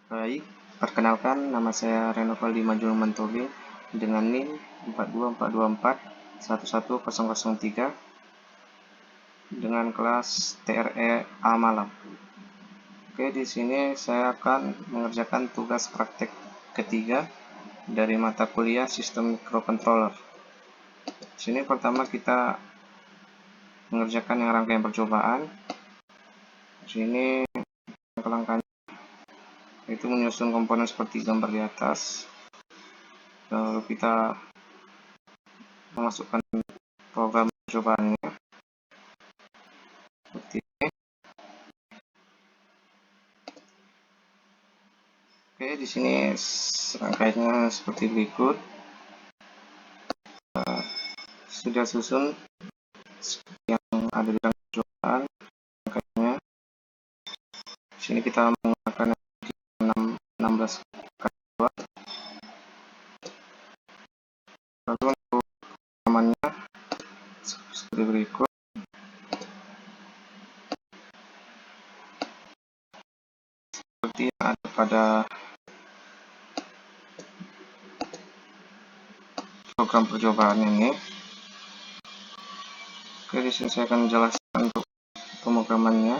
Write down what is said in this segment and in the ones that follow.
Baik, perkenalkan nama saya Renovaldi Majul Mantoge dengan NIM 42424111003 dengan kelas TRE A Malang. Oke, di sini saya akan mengerjakan tugas praktek ketiga dari mata kuliah Sistem Microcontroller. Di sini pertama kita mengerjakan yang rangkaian percobaan. Di sini langkah-langkahnya itu menyusun komponen seperti gambar di atas. Lalu kita memasukkan program percobaannya seperti ini. Oke, di sini rangkaiannya seperti berikut. Sudah susun yang ada di rangkaian percobaan rangkaiannya. Di sini kita menggunakan 16 kali 2. Lalu untuk rekamannya seperti berikut. Seperti yang ada pada program percobaan ini. Oke, di sini saya akan menjelaskan untuk pemrogramannya.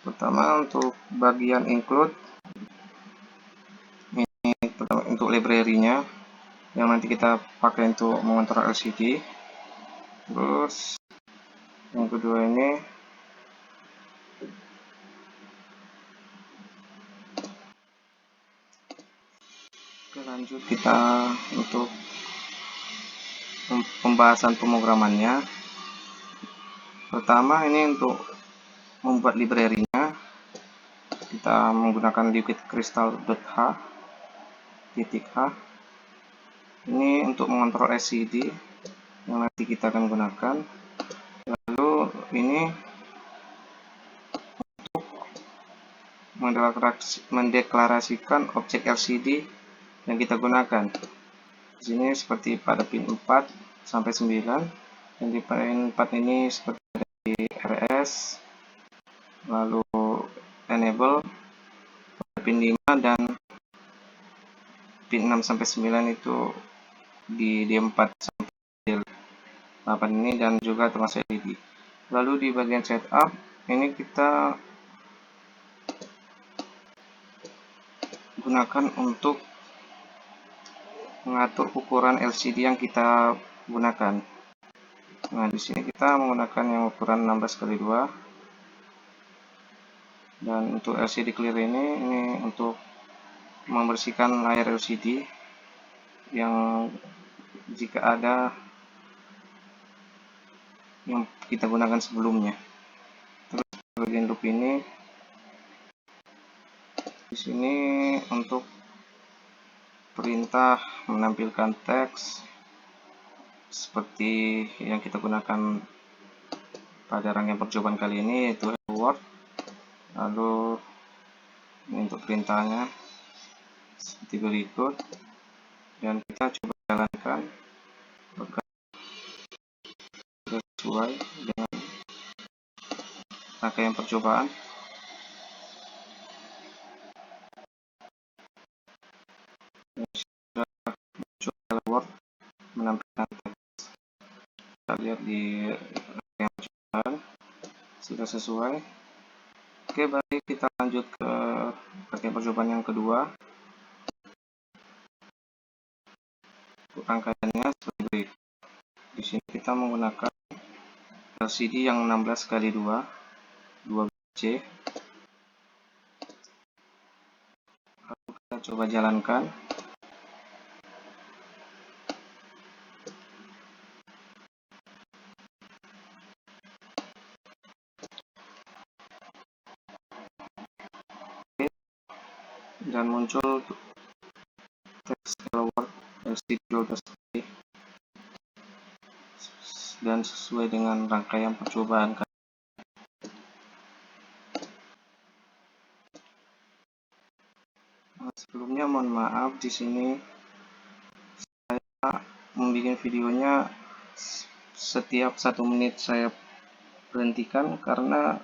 Pertama, untuk bagian include ini untuk library-nya yang nanti kita pakai untuk mengontrol LCD. Terus yang kedua ini lanjut kita untuk pembahasan pemrogramannya. Pertama, ini untuk membuat library-nya kita menggunakan liquidcrystal.h titik H. Ini untuk mengontrol LCD yang nanti kita akan gunakan. Lalu ini untuk mendeklarasikan objek LCD yang kita gunakan. Di sini seperti pada pin 4 sampai 9, dan di pin 4 ini seperti dari RS, lalu enable pada pin 5, dan pin 6 sampai 9 itu di D4 sampai D8 ini, dan juga termasuk LED. Lalu di bagian setup ini kita gunakan untuk mengatur ukuran LCD yang kita gunakan. Nah, di sini kita menggunakan yang ukuran 16x2. Dan untuk LCD clear ini untuk membersihkan layar LCD yang jika ada yang kita gunakan sebelumnya. Terus bagian loop ini di sini untuk perintah menampilkan teks seperti yang kita gunakan pada rangkaian percobaan kali ini, yaitu hello world. Lalu ini untuk perintahnya seperti berikut, dan kita coba jalankan sesuai dengan rangkaian percobaan. Sudah Word menampilkan teks, kita lihat di rangkaian percobaan sudah sesuai. Oke, baik, kita lanjut ke rangkaian percobaan yang kedua. Rangkaiannya seperti berikut. Di sini kita menggunakan LCD yang 16x2 2C. Lalu kita coba jalankan. Dan muncul teks hello world LCD 12C dan sesuai dengan rangkaian percobaan. Sebelumnya mohon maaf, di sini saya membuat videonya setiap 1 menit saya berhentikan karena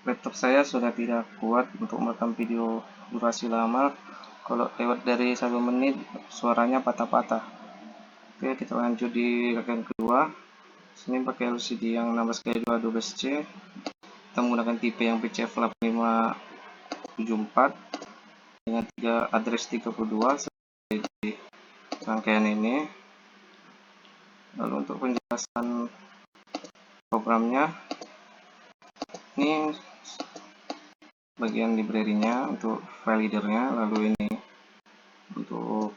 laptop saya sudah tidak kuat untuk merekam video durasi lama. Kalau lewat dari 1 menit suaranya patah-patah. Oke, kita lanjut di rangkaian kedua. Sini pakai LCD yang 16x2 12C. Kita menggunakan tipe yang PCF 8574 dengan 3 address 32 seperti di rangkaian ini. Lalu untuk penjelasan programnya, ini bagian library-nya untuk file reader-nya, lalu ini untuk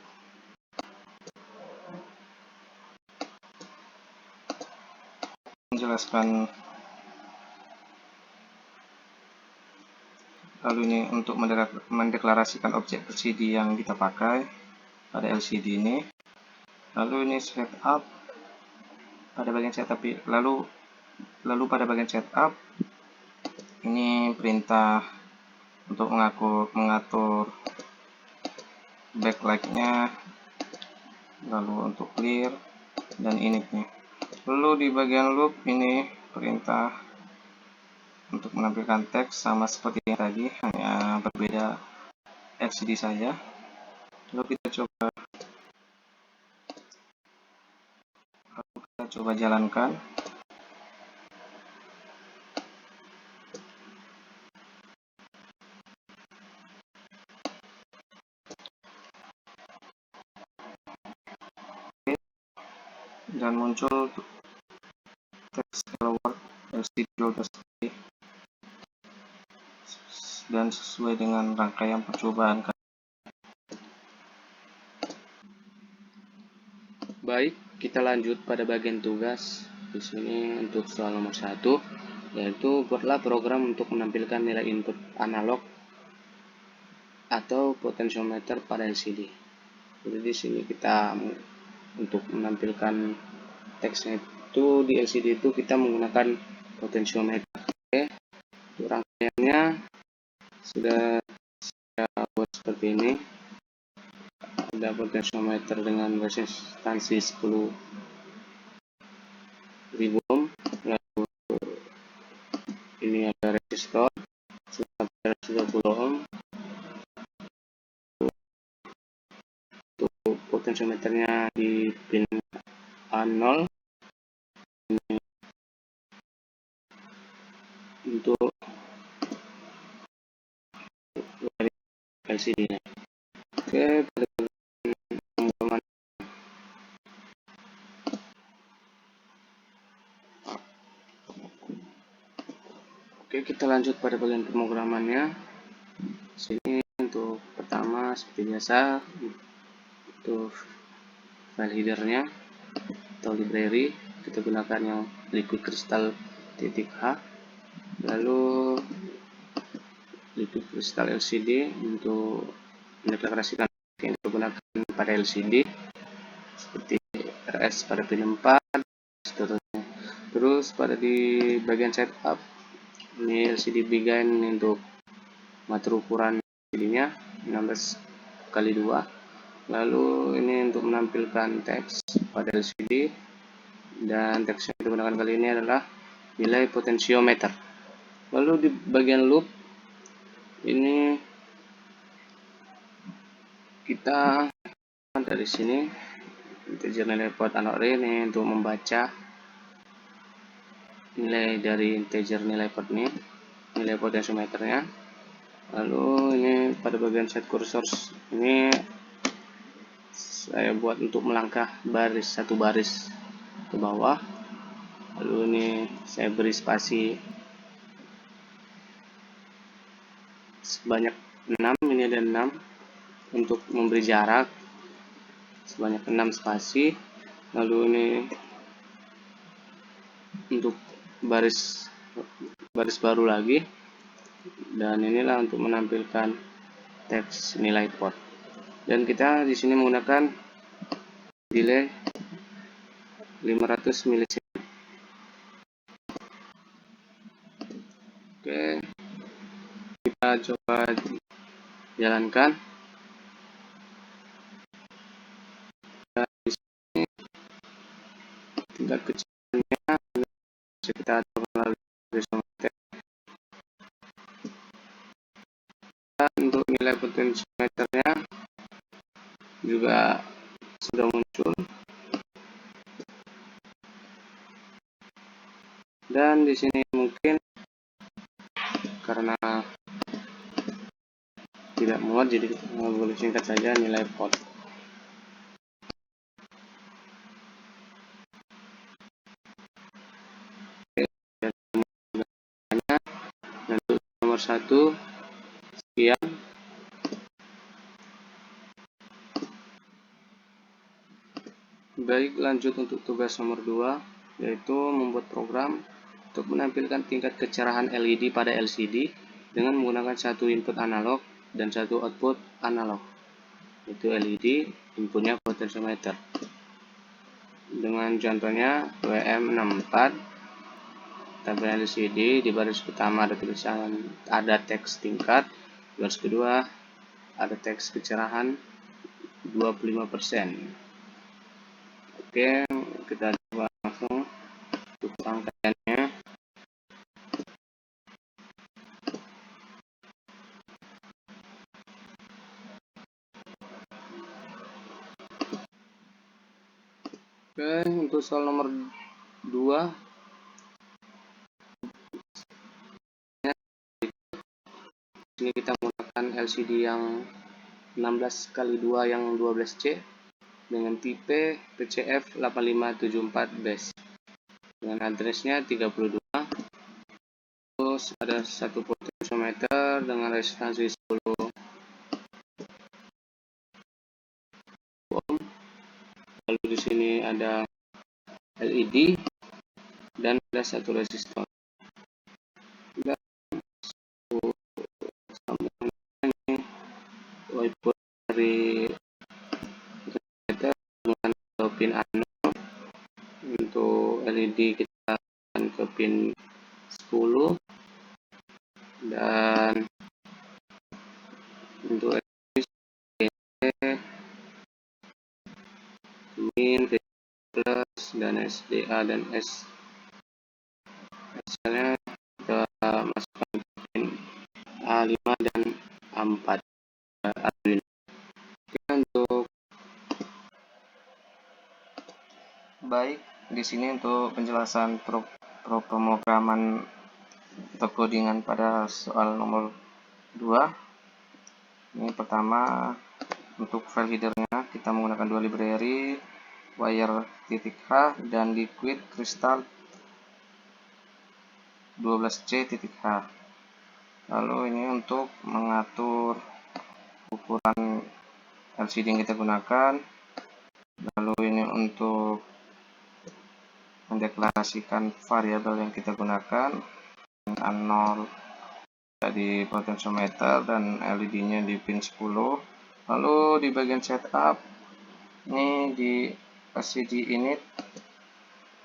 menjelaskan, lalu ini untuk mendeklarasikan objek LCD yang kita pakai pada LCD ini. Lalu ini setup pada bagian setup, lalu pada bagian setup ini perintah untuk mengatur backlight-nya, lalu untuk clear dan init-nya. Lalu di bagian loop ini perintah untuk menampilkan teks sama seperti yang tadi, hanya berbeda LCD saja. Lalu kita coba jalankan. Dan muncul teks hello world LCD 12 dan sesuai dengan rangkaian percobaan. Baik, kita lanjut pada bagian tugas. Di sini untuk soal nomor 1, yaitu buatlah program untuk menampilkan nilai input analog atau potentiometer pada LCD. Jadi di sini kita untuk menampilkan teksnya itu di LCD itu kita menggunakan potentiometer. Oke, untuk rangkaiannya sudah saya buat seperti ini. Ada potentiometer dengan resistansi 10.000 ohm, lalu ini ada resistor 130 ohm. Untuk potentiometernya di pin A0, ini untuk LCD-nya. Oke, kita lanjut pada bagian pemrogramannya. Sini untuk pertama seperti biasa untuk file header-nya atau library kita gunakan yang liquid crystal .h. Lalu liquid crystal LCD untuk mendeklarasikan yang digunakan pada LCD seperti RS pada pin 4 seterusnya. Terus pada di bagian setup ini LCD begin untuk mengatur ukuran LCD-nya 16x2. Lalu ini untuk menampilkan teks pada LCD, dan teks yang digunakan kali ini adalah nilai potentiometer. Lalu di bagian loop ini kita dari sini integer nilai pot analog ini untuk membaca nilai dari integer nilai pot ini, nilai potentiometernya. Lalu ini pada bagian set cursor ini saya buat untuk melangkah satu baris ke bawah. Lalu ini saya beri spasi sebanyak 6, ini ada 6 untuk memberi jarak sebanyak 6 spasi. Lalu ini untuk baris baru lagi, dan inilah untuk menampilkan teks nilai pot. Dan kita di sini menggunakan delay 500 milisekund. Oke, kita coba jalankan. Dan di sini tingkat kecilnya kita melalui nilai potensiometernya juga sudah muncul, dan di sini mungkin karena tidak muat jadi kita boleh singkat saja nilai pot. Untuk nomor 1 sekian. Baik, lanjut untuk tugas nomor 2, yaitu membuat program untuk menampilkan tingkat kecerahan LED pada LCD dengan menggunakan satu input analog dan satu output analog. Itu LED, inputnya potensiometer. Dengan contohnya WM64, tabel LCD di baris pertama ada tulisan, ada teks tingkat, baris kedua ada teks kecerahan 25%. Oke, kita coba langsung untuk rangkaiannya. Oke, untuk soal nomor 2, ini kita menggunakan LCD yang 16x2 yang 12C dengan tipe PCF 8574 base dengan addressnya 32. Terus ada satu potensiometer dengan resistansi 10 ohm. Lalu di sini ada LED dan ada satu resistor. Dan output dari potensiometer dengan pin analog. Untuk LED kita akan ke pin 10, dan untuk LED min, plus, dan SDA dan SL-nya kita masukkan ke pin A5 dan A4 Arduino. Untuk Baik, di sini untuk penjelasan pemrograman atau codingan pada soal nomor 2. Ini pertama, untuk file headernya kita menggunakan dua library, wire.h dan liquid crystal 12C.h. Lalu ini untuk mengatur ukuran LCD yang kita gunakan. Lalu ini untuk mendeklarasikan variabel yang kita gunakan, A0 di potensiometer dan LED-nya di pin 10. Lalu di bagian setup, ini di LCD init,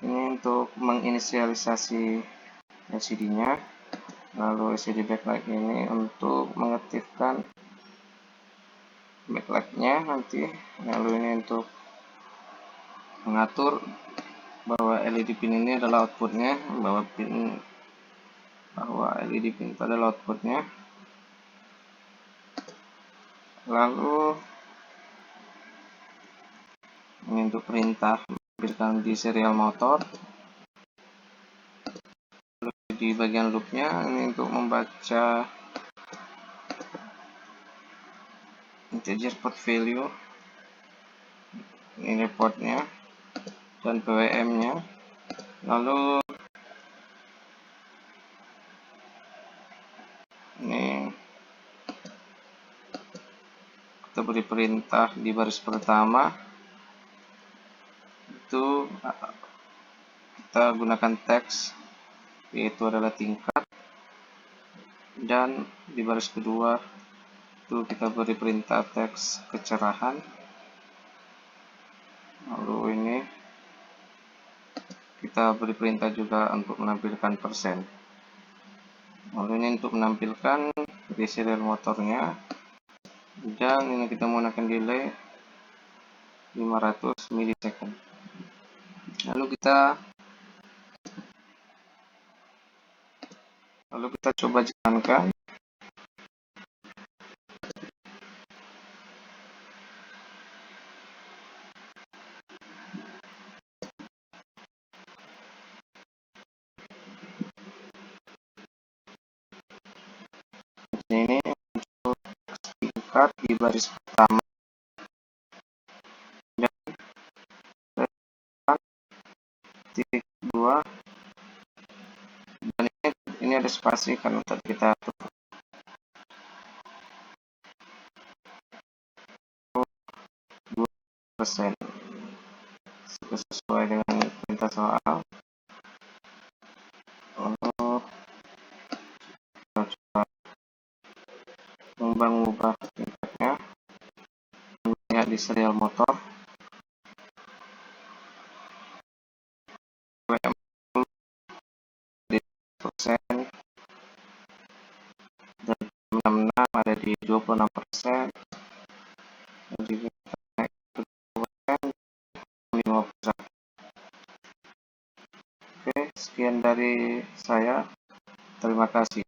ini untuk menginisialisasi LCD-nya. Lalu LCD backlight ini untuk mengaktifkan backlight-nya nanti. Lalu ini untuk mengatur bahwa LED pin ini adalah outputnya, bahwa LED pin itu adalah outputnya. Lalu ini untuk perintah menampilkan di serial motor. Lalu di bagian loopnya ini untuk membaca integer port value, ini portnya dan PWM-nya. Lalu ini kita beri perintah di baris pertama, itu kita gunakan teks, yaitu adalah tingkat, dan di baris kedua itu kita beri perintah teks kecerahan. Lalu ini kita beri perintah juga untuk menampilkan persen. Lalu ini untuk menampilkan di serial motornya, dan ini kita menggunakan delay 500 milisecond. Lalu kita coba jalankan. start di baris pertama dan titik 2, dan ini ada spasi kan untuk kita tutup 2% sesuai dengan perintah soal. Kita coba mengubah tingkatnya, lihat di serial motor persen, dan 66 ada di 26%, jadi kita naik ke 50%. Oke, sekian dari saya, terima kasih.